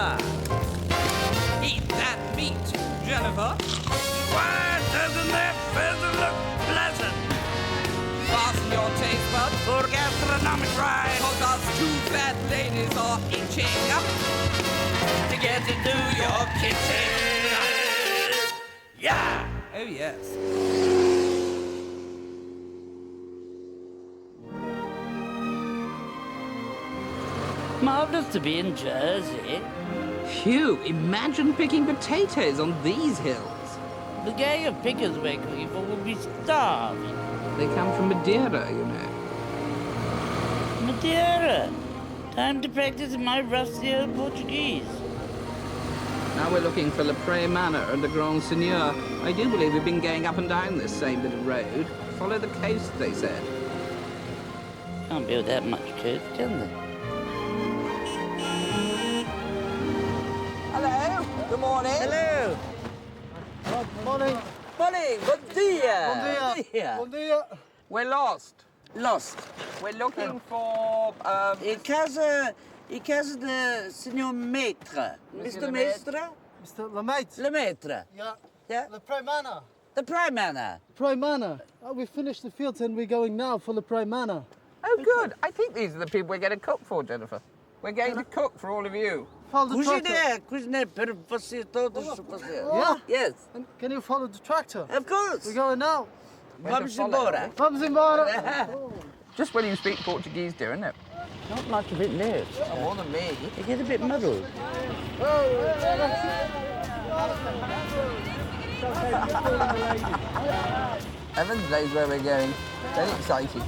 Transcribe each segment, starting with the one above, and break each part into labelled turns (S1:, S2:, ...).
S1: pizza. Eat that meat, Jennifer. Why doesn't that feather look pleasant? Fasten your taste buds for gastronomic ride. Cause us two fat ladies are itching up to get into your kitchen. Yeah! Oh, yes.
S2: Marvellous to be in Jersey.
S3: Phew, imagine picking potatoes on these hills.
S2: The gang of pickers we're cooking for will be starving.
S3: They come from Madeira, you know.
S2: Madeira. Time to practice my rusty old Portuguese.
S3: Now we're looking for Le Pré Manor and the Grand Seigneur. I do believe we've been going up and down this same bit of road. Follow the coast, they said.
S2: Can't build that much coast, can they?
S1: Hello, good morning.
S2: Hello.
S4: Morning.
S1: Morning, bon dia.
S4: Bon dia. Bon dia.
S1: We're lost.
S2: Lost.
S1: We're looking for,
S2: In casa de Senhor Maître.
S1: Monsieur
S2: Mr.
S1: Lemaitre.
S2: Maître?
S4: Mr. Lemaitre.
S2: Le Maître.
S4: Yeah.
S2: Yeah?
S4: Le Pré Manor.
S2: The Prime Manor.
S4: Pré Manor. Oh, we finished the fields and we're going now for Le Pré Manor.
S1: Oh, good. I think these are the people we're going to cook for, Jennifer. We're going to cook for all of you.
S4: Follow the tractor.
S2: Cuisiner para vocês todos fazer.
S4: Yeah?
S2: Yes,
S4: And can you follow the tractor?
S2: of course.
S4: We're going now.
S2: Vamos
S1: follow
S2: embora.
S4: Vamos embora.
S1: Just when you speak Portuguese, dear, isn't it?
S2: Not much of it left.
S1: Oh, more than me.
S2: They get a bit muddled.
S1: Heaven knows where we're going. Very exciting.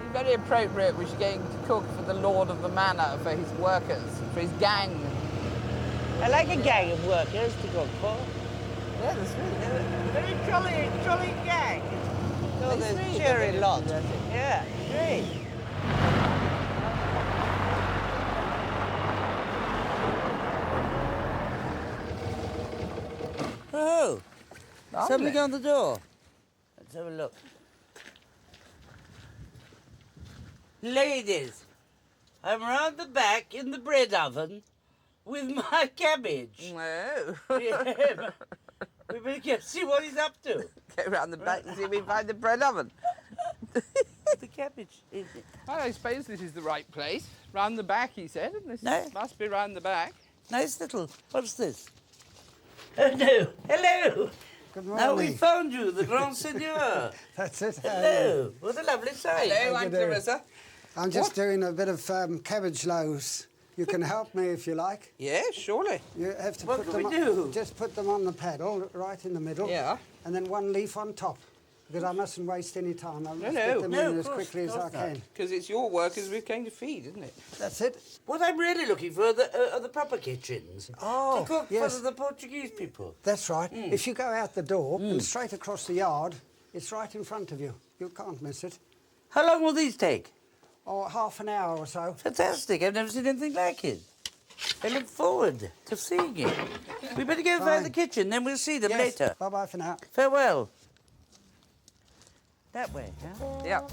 S1: It's very appropriate we're going to cook for the Lord of the Manor, for his workers, for his gang.
S2: I like a gang of workers to cook for.
S1: Yeah, that's really
S2: Very jolly gang. Oh,
S1: It's
S2: there's
S1: really
S2: cheery
S1: good.
S2: lot. Yeah, great. Oh, something on the door. Let's have a look. Ladies, I'm round the back in the bread oven with my cabbage.
S1: No.
S2: Yeah, we better go see what he's up to.
S1: Go round the back and see if we find the bread oven.
S2: The cabbage. Is it?
S1: Well, I suppose this is the right place. Round the back, he said. And this
S2: No.
S1: must be round the back.
S2: Nice little. What's this? Oh no! Hello.
S5: Good
S2: Now we
S5: morning.
S2: found you, the Grand Seigneur.
S5: That's it.
S2: Hello. What a lovely sight.
S1: Hello, I'm
S5: you doing?
S1: Clarissa.
S5: I'm just doing a bit of cabbage loaves. You can help me if you like.
S1: Yeah, surely.
S5: You have to
S2: What
S5: put
S2: can
S5: them
S2: we do?
S5: Just put them on the paddle, right in the middle.
S1: Yeah.
S5: And then one leaf on top, because I mustn't waste any time. I must
S1: no.
S5: get them
S2: No,
S5: in
S2: of
S5: as
S2: course,
S5: quickly as I
S2: of course not.
S5: can.
S1: Because it's your workers we're going to feed, isn't it?
S5: That's it.
S2: What I'm really looking for are the proper kitchens.
S5: Oh,
S2: to cook
S5: yes.
S2: for the Portuguese people.
S5: That's right. If you go out the door and straight across the yard, it's right in front of you. You can't miss it.
S2: How long will these take?
S5: Or half an hour or so.
S2: Fantastic. I've never seen anything like it. I look forward to seeing it. We better go find
S5: Fine.
S2: the kitchen, then we'll see them
S5: Yes.
S2: later.
S5: Bye-bye for now.
S2: Farewell. That way, huh?
S1: Yeah.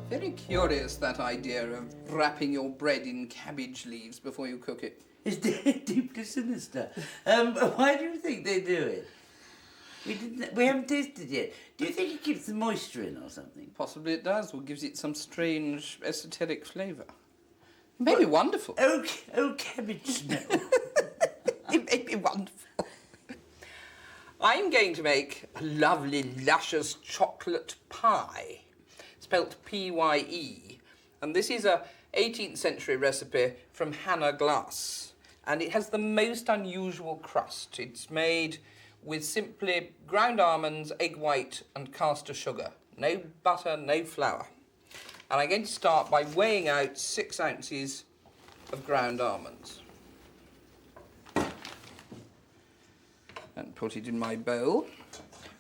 S1: Very curious, that idea of wrapping your bread in cabbage leaves before you cook it.
S2: It's deeply sinister. Why do you think they do it? We haven't tasted yet. Do you think it keeps the moisture in or something?
S1: Possibly it does, or gives it some strange esoteric flavour. Maybe wonderful.
S2: Oh, cabbage smell.
S1: It may be wonderful. I'm going to make a lovely, luscious chocolate pie, spelt P-Y-E. And this is a 18th century recipe from Hannah Glass. And it has the most unusual crust. It's made with simply ground almonds, egg white, and caster sugar. No butter, no flour. And I'm going to start by weighing out 6 ounces of ground almonds. And put it in my bowl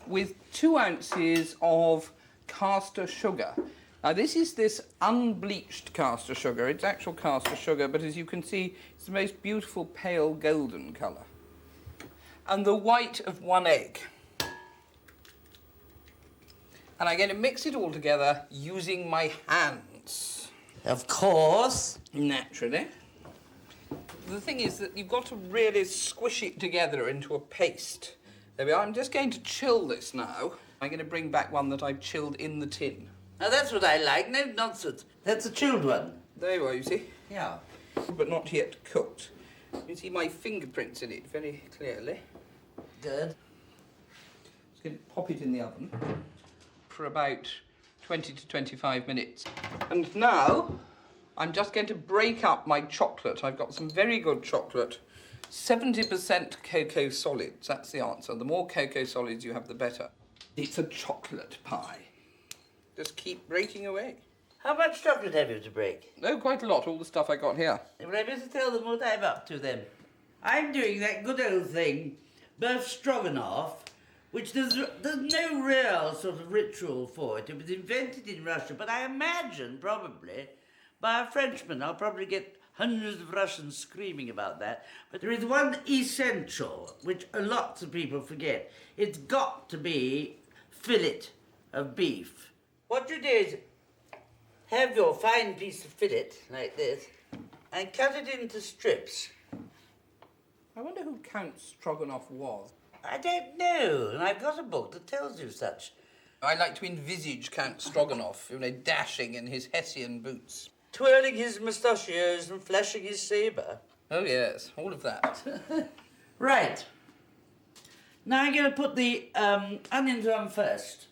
S1: with 2 ounces of caster sugar. Now this is this unbleached caster sugar. It's actual caster sugar, but as you can see, it's the most beautiful pale golden colour. And the white of 1 egg. And I'm going to mix it all together using my hands.
S2: Of course.
S1: Naturally. The thing is that you've got to really squish it together into a paste. There we are. I'm just going to chill this now. I'm going to bring back one that I've chilled in the tin.
S2: Now that's what I like. No nonsense. That's a chilled one.
S1: There you are, you see.
S2: Yeah.
S1: But not yet cooked. You can see my fingerprints in it very clearly.
S2: Good.
S1: Just going to pop it in the oven for about 20 to 25 minutes. And now I'm just going to break up my chocolate. I've got some very good chocolate. 70% cocoa solids, that's the answer. The more cocoa solids you have, the better. It's a chocolate pie. Just keep breaking away.
S2: How much chocolate have you to break?
S1: Oh, quite a lot, all the stuff I got here.
S2: Well, I better tell them what I'm up to then. I'm doing that good old thing, beef stroganoff, which there's no real sort of ritual for it. It was invented in Russia, but I imagine probably by a Frenchman. I'll probably get hundreds of Russians screaming about that. But there is one essential, which lots of people forget. It's got to be fillet of beef. What you do is have your fine piece of fillet, like this, and cut it into strips.
S1: I wonder who Count Stroganoff was.
S2: I don't know, and I've got a book that tells you such.
S1: I like to envisage Count Stroganoff, dashing in his Hessian boots.
S2: Twirling his mustachios and flashing his sabre.
S1: Oh, yes, all of that.
S2: Right. Now I'm going to put the onions on first.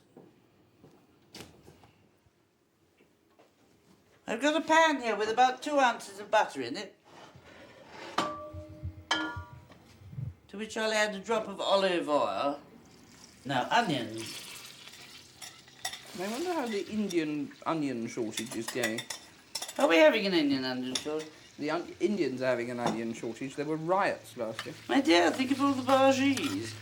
S2: I've got a pan here with about 2 ounces of butter in it, to which I'll add a drop of olive oil. Now, onions.
S1: I wonder how the Indian onion shortage is going.
S2: Are we having an Indian onion shortage?
S1: The Indians are having an onion shortage. There were riots last year.
S2: My dear, think of all the bargees.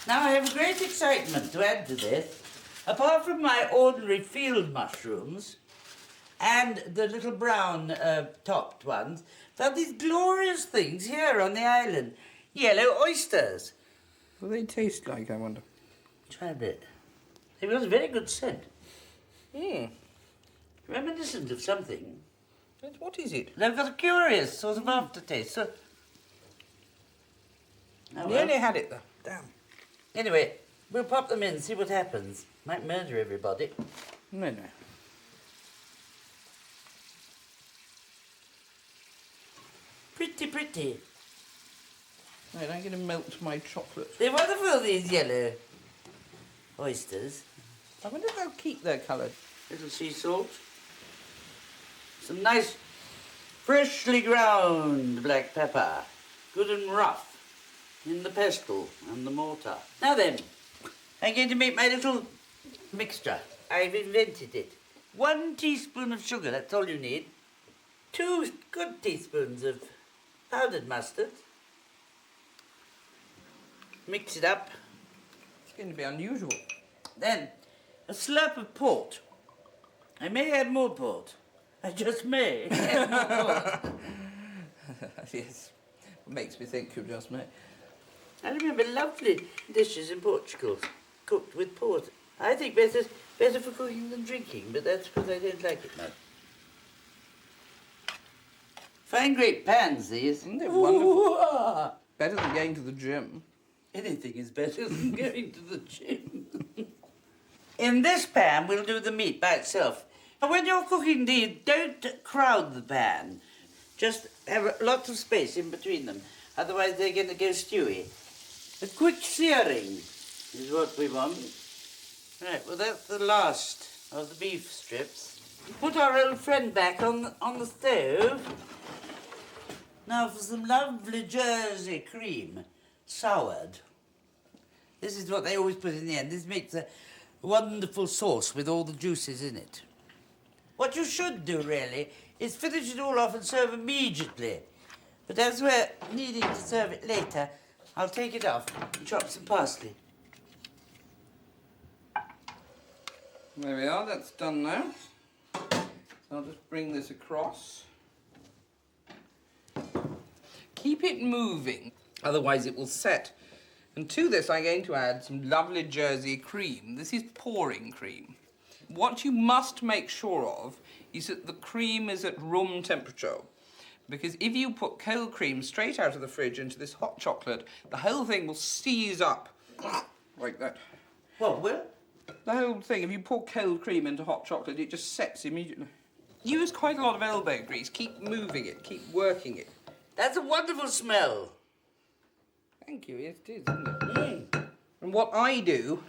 S2: Now, I have great excitement to add to this. Apart from my ordinary field mushrooms and the little brown topped ones, there are these glorious things here on the island. Yellow oysters.
S1: What do they taste like, I wonder?
S2: Try a bit. They've got a very good scent.
S1: Hmm.
S2: Reminiscent of something.
S1: What is it?
S2: They've got a curious sort of aftertaste. So... Oh,
S1: Nearly had it, though. Damn.
S2: Anyway, we'll pop them in, see what happens. Might murder everybody.
S1: No.
S2: Pretty.
S1: Right, I'm going to melt my chocolate.
S2: They're wonderful, these yellow oysters.
S1: I wonder if they'll keep their colour.
S2: Little sea salt. Some nice, freshly ground black pepper. Good and rough. In the pestle and the mortar. Now then, I'm going to make my little mixture. I've invented it. 1 teaspoon of sugar, that's all you need. 2 good teaspoons of powdered mustard. Mix it up.
S1: It's going to be unusual.
S2: Then, a slurp of port. I may add more port. I just may add more port.
S1: Yes. Makes me think you just may.
S2: I remember lovely dishes in Portugal, cooked with port. I think better for cooking than drinking, but that's because I don't like it much. Fine great pans, these.
S1: Isn't it wonderful?
S2: Ooh-ah.
S1: Better than going to the gym.
S2: Anything is better than going to the gym. In this pan, we'll do the meat by itself. But when you're cooking these, don't crowd the pan. Just have lots of space in between them. Otherwise, they're going to go stewy. A quick searing is what we want. Right, well, that's the last of the beef strips. Put our old friend back on the stove. Now for some lovely Jersey cream, soured. This is what they always put in the end. This makes a wonderful sauce with all the juices in it. What you should do, really, is finish it all off and serve immediately. But as we're needing to serve it later, I'll take it off and chop some parsley.
S1: There we are, that's done now. I'll just bring this across. Keep it moving, otherwise it will set And to this, I'm going to add some lovely Jersey cream. This is pouring cream. What you must make sure of is that the cream is at room temperature. Because if you put cold cream straight out of the fridge into this hot chocolate, the whole thing will seize up. Like that.
S2: What will?
S1: The whole thing, if you pour cold cream into hot chocolate, it just sets immediately. Use quite a lot of elbow grease. Keep moving it, keep working it.
S2: That's a wonderful smell.
S1: Thank you, it is, isn't it? And what I do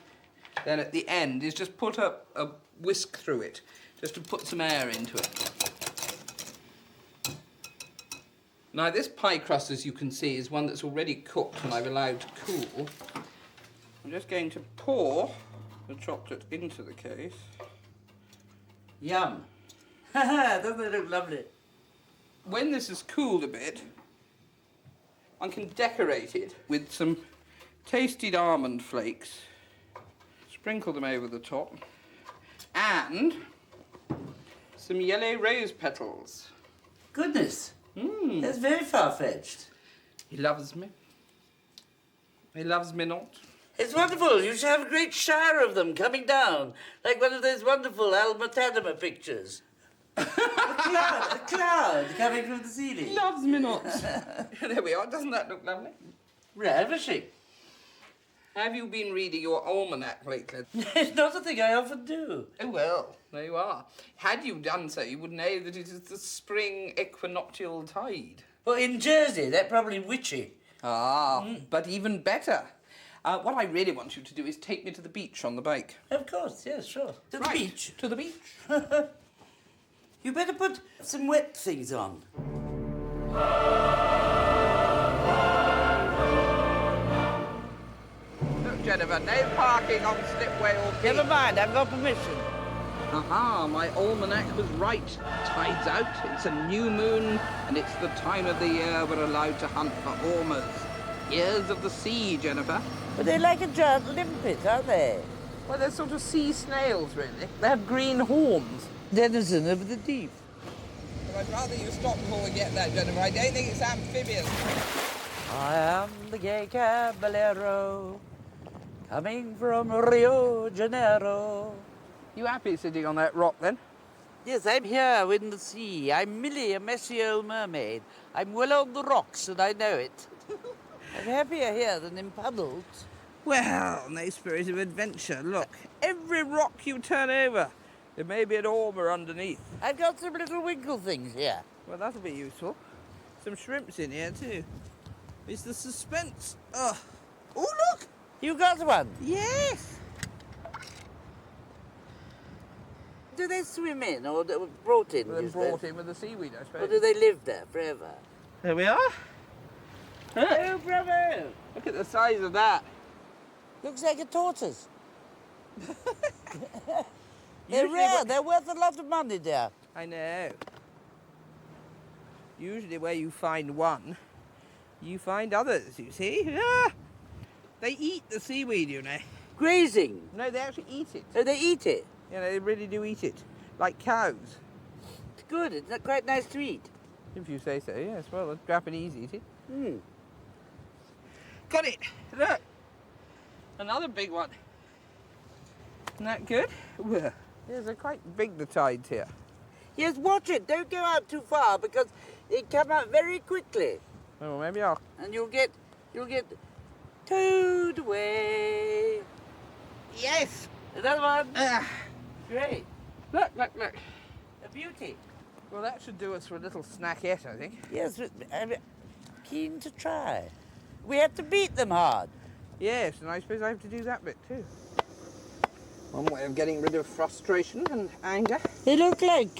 S1: then at the end is just put a whisk through it, just to put some air into it. Now this pie crust, as you can see, is one that's already cooked and I've allowed to cool. I'm just going to pour the chocolate into the case.
S2: Yum. Doesn't it look lovely?
S1: When this has cooled a bit, I can decorate it with some toasted almond flakes, sprinkle them over the top, and some yellow rose petals.
S2: Goodness. That's very far-fetched.
S1: He loves me. He loves me not.
S2: It's wonderful. You should have a great shower of them coming down, like one of those wonderful Alma Tadema pictures. a cloud coming from the ceiling.
S1: Loves me not. There we are. Doesn't that look lovely?
S2: Ravishing.
S1: Have you been reading your almanac lately?
S2: It's not a thing I often do.
S1: Oh, well, there you are. Had you done so, you would know that it is the spring equinoctial tide.
S2: Well, in Jersey, they're probably witchy.
S1: Ah, but even better. What I really want you to do is take me to the beach on the bike.
S2: Of course, yes, sure. To the beach.
S1: To the beach.
S2: You better put some wet things on.
S1: Look, Jennifer, no parking on Slipway or beach.
S2: Never mind, I've got permission.
S3: Aha, my almanac was right. Tide's out, it's a new moon, and it's the time of the year we're allowed to hunt for ormers. Ears of the sea, Jennifer.
S2: But they're like a giant limpet, aren't they?
S1: Well, they're sort of sea snails, really. They have green horns.
S2: Denizen of the deep.
S1: Well, I'd rather you stop before we get there, Jennifer. I don't think it's amphibious.
S2: I am the gay caballero, coming from Rio Janeiro.
S1: You happy sitting on that rock, then?
S2: Yes, I'm here in the sea. I'm Millie, a messy old mermaid. I'm well on the rocks, and I know it. I'm happier here than in puddles.
S1: Well, no spirit of adventure. Look, every rock you turn over, there may be an ormer underneath.
S2: I've got some little winkle things here.
S1: Well, that'll be useful. Some shrimps in here, too. It's the suspense. Oh, look!
S2: You got one?
S1: Yes!
S2: Do they swim in, or they were brought in?
S1: Well, they're brought in with the seaweed, I suppose.
S2: Or do they live there forever?
S1: There we are.
S2: Oh, bravo!
S1: Look at the size of that.
S2: Looks like a tortoise. They're rare. They're worth a lot of money, dear.
S1: I know. Usually where you find one, you find others, you see. Ah! They eat the seaweed, you know.
S2: Grazing.
S1: No, they actually eat it.
S2: Oh, they eat it.
S1: You know, they really do eat it. Like cows.
S2: It's good. It's quite nice to eat.
S1: If you say so, yes. Well, the Japanese eat it.
S2: Hmm.
S1: Got it. Look. Another big one. Isn't that good? Well, yes, they're quite big, the tides here.
S2: Yes, watch it. Don't go out too far because they come out very quickly.
S1: Well, maybe I'll...
S2: And you'll get towed away.
S1: Yes!
S2: Another one.
S1: Ah.
S2: Great.
S1: Look.
S2: A beauty.
S1: Well, that should do us for a little snackette, I think.
S2: Yes, but I'm keen to try. We have to beat them hard.
S1: Yes, and I suppose I have to do that bit too. One way of getting rid of frustration and anger.
S2: They look like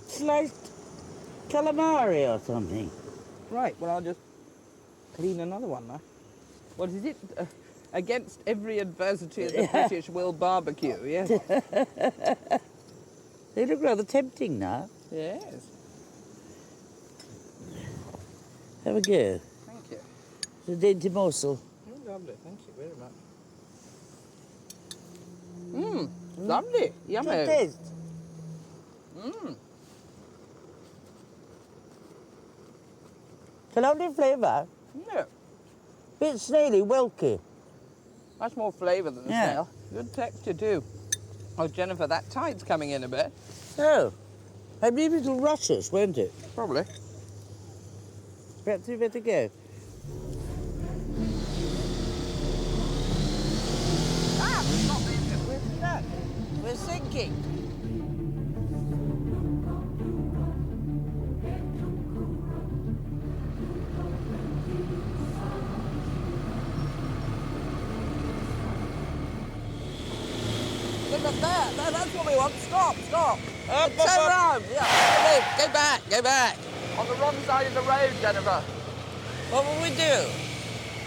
S2: sliced calamari or something.
S1: Right, well, I'll just clean another one now. What is it? Against every adversity of the British will barbecue, yes?
S2: They look rather tempting now.
S1: Yes.
S2: Have a go.
S1: Thank you.
S2: It's a dainty morsel.
S1: Oh, lovely, thank you very much. Lovely, yummy.
S2: Good taste. It's a lovely flavour.
S1: Yeah.
S2: Bit snaily, welky.
S3: Much more flavour than the
S2: Yeah.
S3: snail. Good texture too. Oh, Jennifer, that tide's coming in a bit.
S2: Oh, I believe it'll rush us, won't it?
S3: Probably.
S2: Perhaps we better go.
S3: Ah, we're not leaving. We're stuck. We're sinking. Look at that. That's what we want. Stop, stop. Turn around. Yeah. Go back, go back. On the wrong side of the road, Jennifer.
S2: What will we do?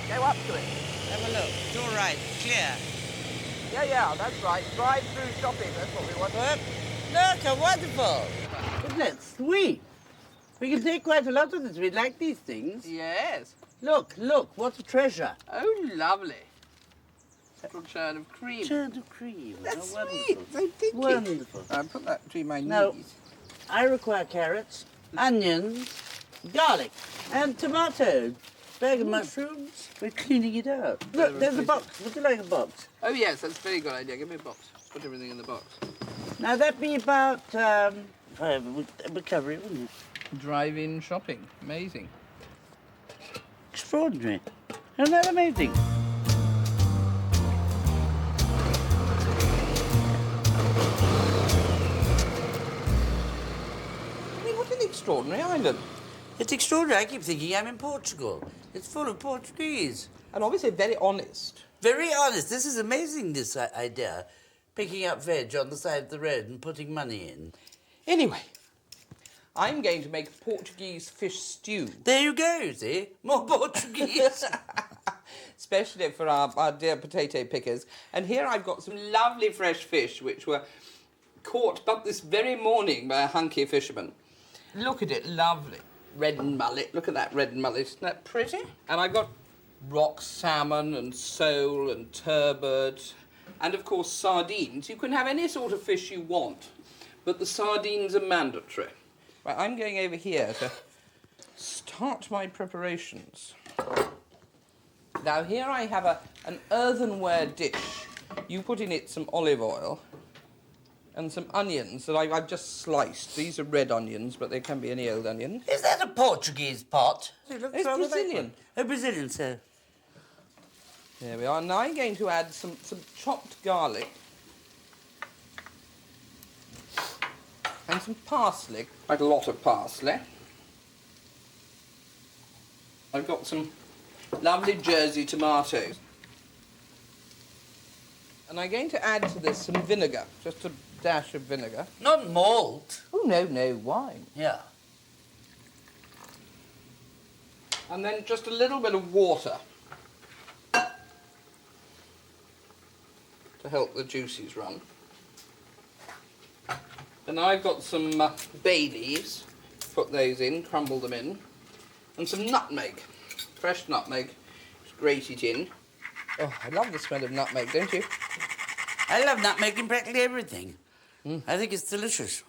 S3: Go up to it.
S2: Have a look. It's all right. Clear.
S3: Yeah, that's right. Drive through shopping. That's what we want.
S2: Look, how wonderful. Isn't that sweet? We can take quite a lot of this. We like these things.
S3: Yes.
S2: Look, what a treasure.
S3: Oh, lovely. Little churn of cream.
S2: Churn of cream.
S3: That's
S2: How
S3: sweet.
S2: wonderful.
S3: So dinky.
S2: Wonderful.
S3: I'll put that between my
S2: No.
S3: knees.
S2: I require carrots, onions, garlic, and tomatoes. Bag of mushrooms. We're cleaning it out. Look, there's a box. Would you like a box?
S3: Oh, yes, that's a very good idea. Give me a box. Put everything in the box.
S2: Now, that'd be about, we'd cover it, wouldn't it?
S3: Drive-in shopping. Amazing.
S2: Extraordinary. Isn't that amazing?
S3: I mean, what an extraordinary island.
S2: It's extraordinary. I keep thinking I'm in Portugal. It's full of Portuguese.
S3: And obviously very honest.
S2: Very honest. This is amazing, this idea. Picking up veg on the side of the road and putting money in.
S3: Anyway, I'm going to make a Portuguese fish stew.
S2: There you go, see? More Portuguese.
S3: Especially for our dear potato pickers. And here I've got some lovely fresh fish which were caught but this very morning by a hunky fisherman. Look at it, lovely. Red mullet, look at that red mullet, isn't that pretty? And I've got rock salmon and sole and turbot and of course sardines. You can have any sort of fish you want, but the sardines are mandatory. Right, I'm going over here to start my preparations. Now here I have an earthenware dish. You put in it some olive oil and some onions that I've just sliced. These are red onions, but they can be any old onion.
S2: Is that a Portuguese pot?
S3: It's Brazilian.
S2: A Brazilian, sir.
S3: There we are. Now I'm going to add some chopped garlic and some parsley. Quite a lot of parsley. I've got some lovely Jersey tomatoes. And I'm going to add to this some vinegar, just a dash of vinegar.
S2: Not malt.
S3: Oh, no, wine.
S2: Yeah.
S3: And then just a little bit of water to help the juices run. And I've got some bay leaves. Put those in, crumble them in. And some nutmeg, fresh nutmeg. Just grate it in. Oh, I love the smell of nutmeg, don't you?
S2: I love nutmeg in practically everything. I think it's delicious.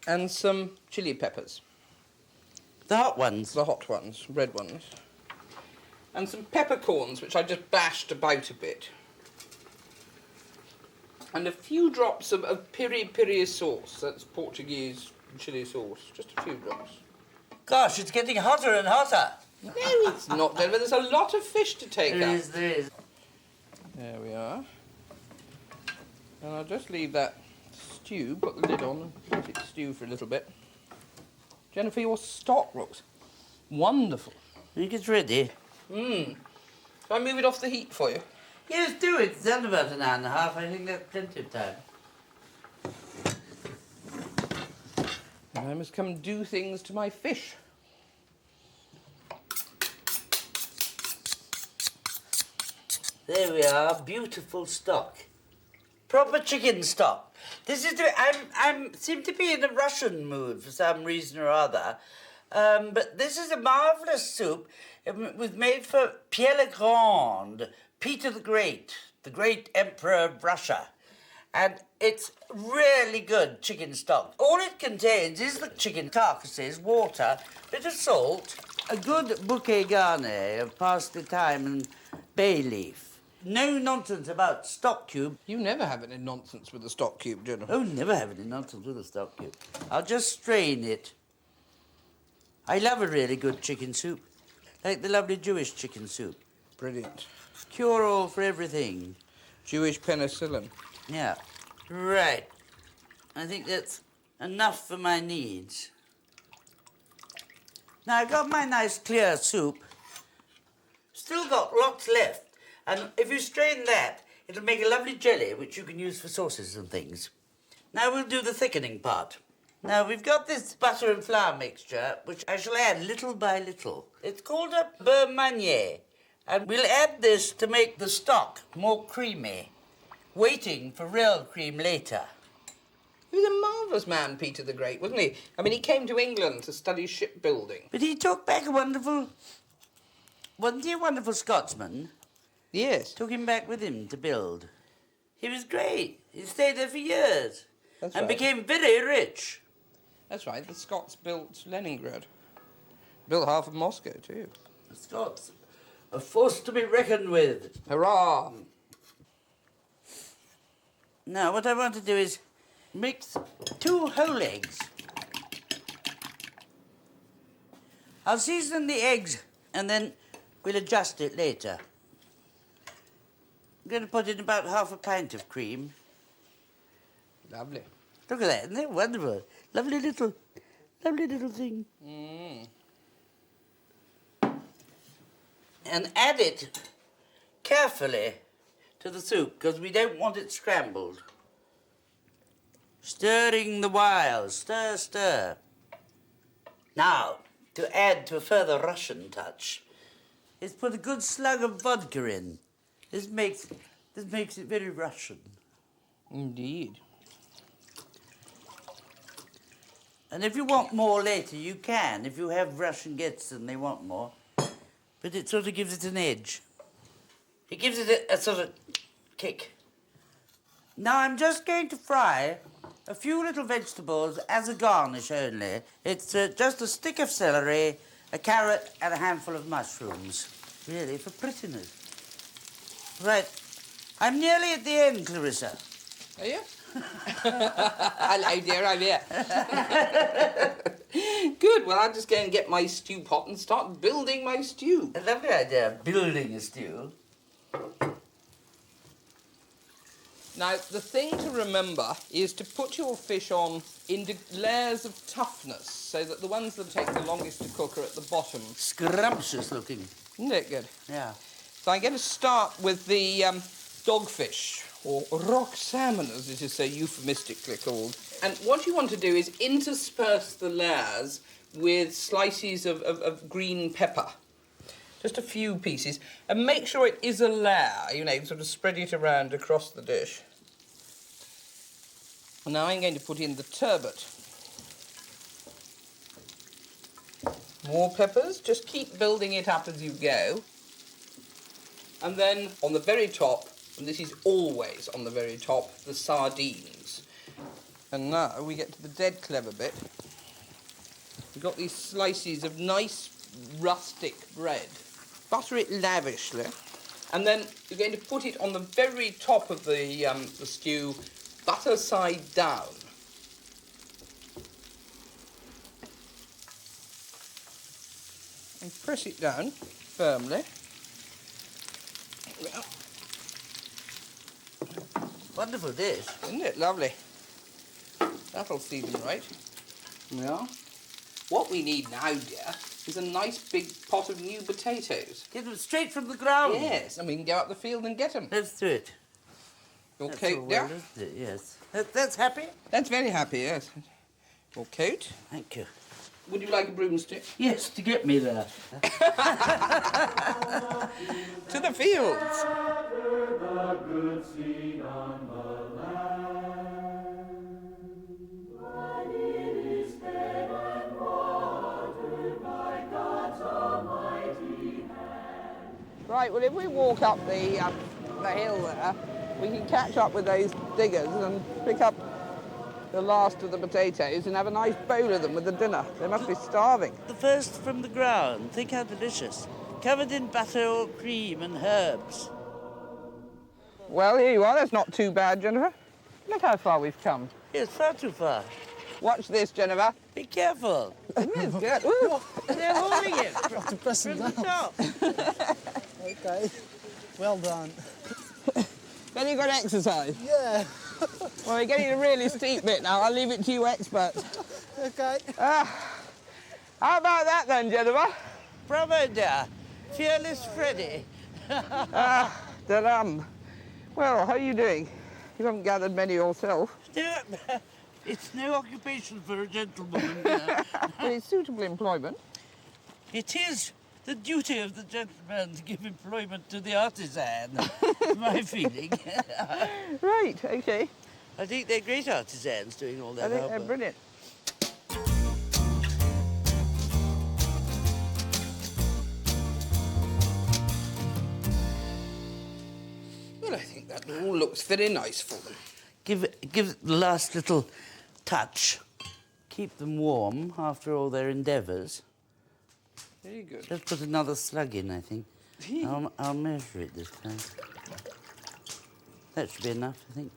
S3: And some chili peppers.
S2: The hot ones.
S3: The hot ones, red ones. And some peppercorns, which I just bashed about a bit. And a few drops of piri-piri sauce. That's Portuguese chili sauce. Just a few drops.
S2: Gosh, it's getting hotter and hotter.
S3: No, it's not, Denver. There's a lot of fish to take
S2: There
S3: out.
S2: is, there is.
S3: There we are. And I'll just leave that stew, put the lid on and let it stew for a little bit. Jennifer, your stock looks wonderful.
S2: I think it's ready.
S3: Shall I move it off the heat for you?
S2: Yes, do it. It's done about an hour and a half. I think that's plenty of time.
S3: And I must come and do things to my fish.
S2: There we are. Beautiful stock. Proper chicken stock. This is. I'm seem to be in a Russian mood for some reason or other. But this is a marvelous soup. It was made for Pierre le Grand, Peter the great emperor of Russia. And it's really good chicken stock. All it contains is the chicken carcasses, water, bit of salt, a good bouquet garni of parsley, thyme and bay leaf. No nonsense about stock cube.
S3: You never have any nonsense with the stock cube, do you?
S2: Oh, never have any nonsense with a stock cube. I'll just strain it. I love a really good chicken soup, like the lovely Jewish chicken soup.
S3: Brilliant.
S2: Cure-all for everything.
S3: Jewish penicillin.
S2: Yeah. Right. I think that's enough for my needs. Now, I've got my nice clear soup. Still got lots left. And if you strain that, it'll make a lovely jelly, which you can use for sauces and things. Now we'll do the thickening part. Now, we've got this butter and flour mixture, which I shall add little by little. It's called a beurre manier. And we'll add this to make the stock more creamy, waiting for real cream later.
S3: He was a marvellous man, Peter the Great, wasn't he? I mean, he came to England to study shipbuilding.
S2: But he took back a wonderful... Wasn't he a wonderful Scotsman?
S3: Yes.
S2: Took him back with him to build. He was great. He stayed there for years.
S3: That's
S2: and
S3: right.
S2: became very rich.
S3: That's right, the Scots built Leningrad. Built half of Moscow, too.
S2: The Scots, a force to be reckoned with.
S3: Hurrah!
S2: Now, what I want to do is mix 2 whole eggs. I'll season the eggs and then we'll adjust it later. I'm going to put in about half a pint of cream.
S3: Lovely.
S2: Look at that, isn't it wonderful? Lovely little thing. And add it carefully to the soup, because we don't want it scrambled. Stirring the while, stir, stir. Now, to add to a further Russian touch, is put a good slug of vodka in. This makes it very Russian.
S3: Indeed.
S2: And if you want more later, you can. If you have Russian guests and they want more. But it sort of gives it an edge. It gives it a sort of kick. Now I'm just going to fry a few little vegetables as a garnish only. It's just a stick of celery, a carrot and a handful of mushrooms. Really, for prettiness. Right. I'm nearly at the end, Clarissa.
S3: Are you? Hello, dear, I'm here. Good, well, I'll just go and get my stew pot and start building my stew.
S2: A lovely idea, building a stew.
S3: Now, the thing to remember is to put your fish on into layers of toughness, so that the ones that take the longest to cook are at the bottom.
S2: Scrumptious looking.
S3: Isn't it good?
S2: Yeah.
S3: So I'm going to start with the dogfish, or rock salmon, as it is so euphemistically called. And what you want to do is intersperse the layers with slices of green pepper. Just a few pieces. And make sure it is a layer, you know, sort of spread it around across the dish. And now I'm going to put in the turbot. More peppers, just keep building it up as you go. And then on the very top, and this is always on the very top, the sardines. And now we get to the dead clever bit. We've got these slices of nice rustic bread. Butter it lavishly. And then you're going to put it on the very top of the stew, butter side down. And press it down firmly. Well,
S2: Wonderful dish.
S3: isn't it lovely? That'll season right. Yeah. What we need now, dear, is a nice big pot of new potatoes.
S2: Get them straight from the ground.
S3: Yes, and we can go up the field and get them.
S2: Let's do it.
S3: Your
S2: That's
S3: coat,
S2: all
S3: dear?
S2: well, isn't it? Yes. That's happy?
S3: That's very happy, yes. Your coat.
S2: Thank you.
S3: Would you like a broomstick?
S2: Yes, to get me there.
S3: To the fields. Right, well, if we walk up the hill there, we can catch up with those diggers and pick up the last of the potatoes and have a nice bowl of them with the dinner. They must be starving.
S2: The first from the ground. Think how delicious. Covered in butter or cream and herbs.
S3: Well, here you are. That's not too bad, Jennifer. Look how far we've come.
S2: Yes, far too far.
S3: Watch this, Jennifer.
S2: Be careful.
S3: It's good. Ooh.
S2: They're holding it
S4: have to press
S2: from
S4: them
S2: the
S4: down.
S2: top.
S4: Okay. Well done.
S3: Very good exercise.
S4: Yeah.
S3: Well, we're getting a really steep bit now. I'll leave it to you experts.
S4: Okay.
S3: How about that then, Jennifer?
S2: Bravo, dear. Fearless Freddy.
S3: Well, how are you doing? You haven't gathered many yourself.
S2: It's no occupation for a gentlewoman.
S3: But it's suitable employment.
S2: It is the duty of the gentleman to give employment to the artisan. My feeling.
S3: Right, OK.
S2: I think they're great artisans doing all that
S3: I think
S2: hard
S3: they're
S2: work.
S3: brilliant. Well, I think that all looks very nice for them.
S2: Give it the last little touch. Keep them warm after all their endeavours.
S3: Very good.
S2: Let's put another slug in, I think. I'll measure it this time. That should be enough, I think.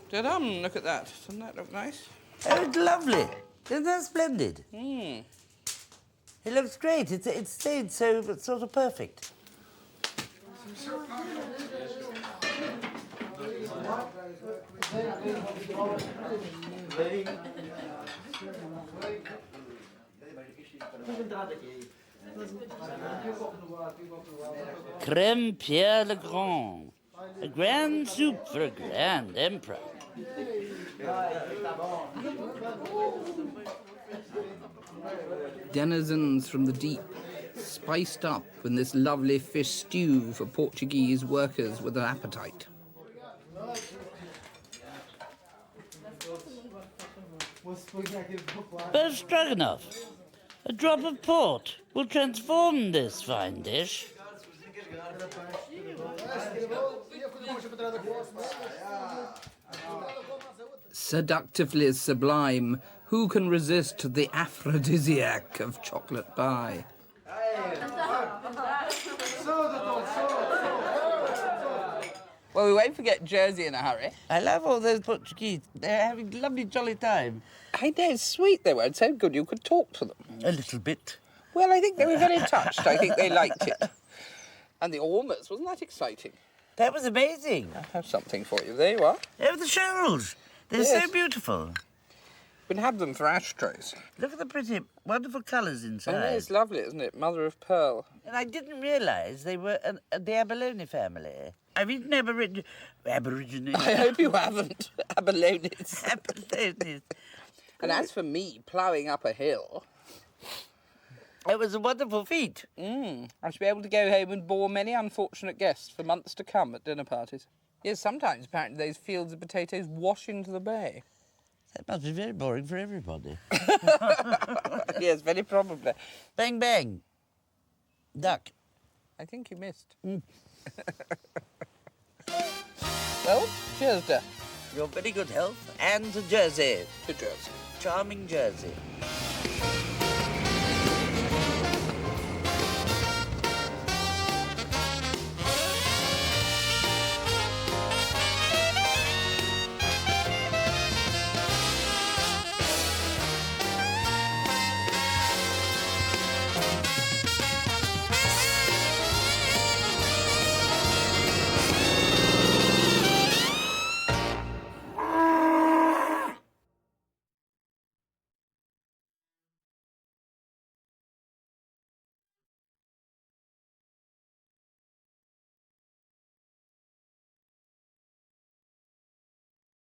S3: Ta-dum, look at that. Doesn't that look nice?
S2: Oh, it's lovely. Isn't that splendid?
S3: Mm.
S2: It looks great. It's stayed so sort of perfect. Crème Pierre le Grand. A grand soup for a grand emperor.
S3: Denizens from the deep, spiced up in this lovely fish stew for Portuguese workers with an appetite.
S2: Beef stroganoff. A drop of port will transform this fine dish.
S3: Seductively sublime, who can resist the aphrodisiac of chocolate pie? Well, we won't forget Jersey in a hurry.
S2: I love all those Portuguese. They're having a lovely, jolly time.
S3: I know, sweet they were. It's so good you could talk to them.
S2: A little bit.
S3: Well, I think they were very touched. I think they liked it. And the ormers, wasn't that exciting?
S2: That was amazing.
S3: I have something for you. There you are.
S2: Oh, the shells. They're
S3: Yes.
S2: so beautiful.
S3: We can have them for ashtrays.
S2: Look at the pretty, wonderful colours inside.
S3: Oh, it's lovely, isn't it? Mother of pearl.
S2: And I didn't realise they were the abalone family. I've eaten aborigines.
S3: I hope you haven't. Abalones.
S2: Abalones.
S3: And as for me, ploughing up a hill,
S2: It was a wonderful feat.
S3: I should be able to go home and bore many unfortunate guests for months to come at dinner parties. Yes, sometimes apparently those fields of potatoes wash into the bay.
S2: That must be very boring for everybody.
S3: Yes, very probably.
S2: Bang, bang. Duck.
S3: I think you missed. Well, cheers, dear.
S2: Your very good health and to Jersey.
S3: To Jersey.
S2: Charming Jersey.